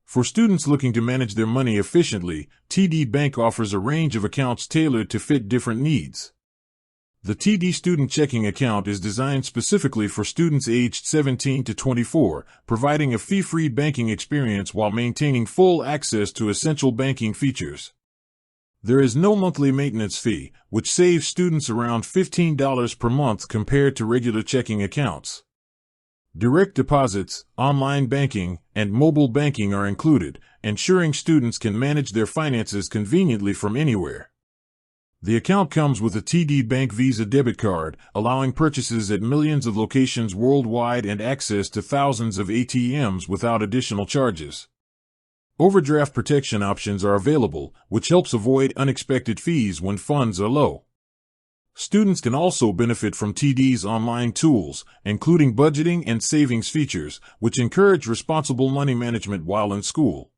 For students looking to manage their money efficiently, TD Bank offers a range of accounts tailored to fit different needs. The TD Student Checking Account is designed specifically for students aged 17 to 24, providing a fee-free banking experience while maintaining full access to essential banking features. There is no monthly maintenance fee, which saves students around $15 per month compared to regular checking accounts. Direct deposits, online banking, and mobile banking are included, ensuring students can manage their finances conveniently from anywhere. The account comes with a TD Bank Visa debit card, allowing purchases at millions of locations worldwide and access to thousands of ATMs without additional charges. Overdraft protection options are available, which helps avoid unexpected fees when funds are low. Students can also benefit from TD's online tools, including budgeting and savings features, which encourage responsible money management while in school.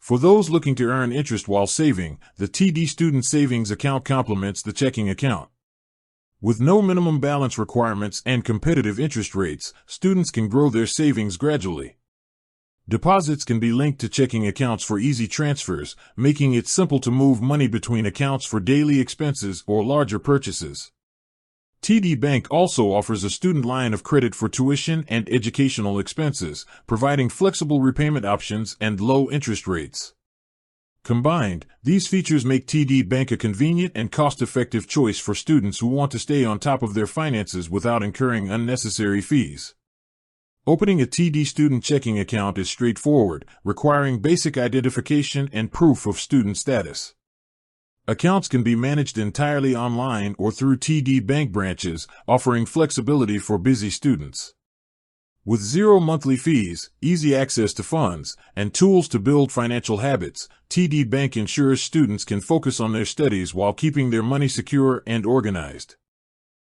For those looking to earn interest while saving, the TD Student Savings Account complements the checking account. With no minimum balance requirements and competitive interest rates, students can grow their savings gradually. Deposits can be linked to checking accounts for easy transfers, making it simple to move money between accounts for daily expenses or larger purchases. TD Bank also offers a student line of credit for tuition and educational expenses, providing flexible repayment options and low interest rates. Combined, these features make TD Bank a convenient and cost-effective choice for students who want to stay on top of their finances without incurring unnecessary fees. Opening a TD student checking account is straightforward, requiring basic identification and proof of student status. Accounts can be managed entirely online or through TD Bank branches, offering flexibility for busy students. With zero monthly fees, easy access to funds, and tools to build financial habits, TD Bank ensures students can focus on their studies while keeping their money secure and organized.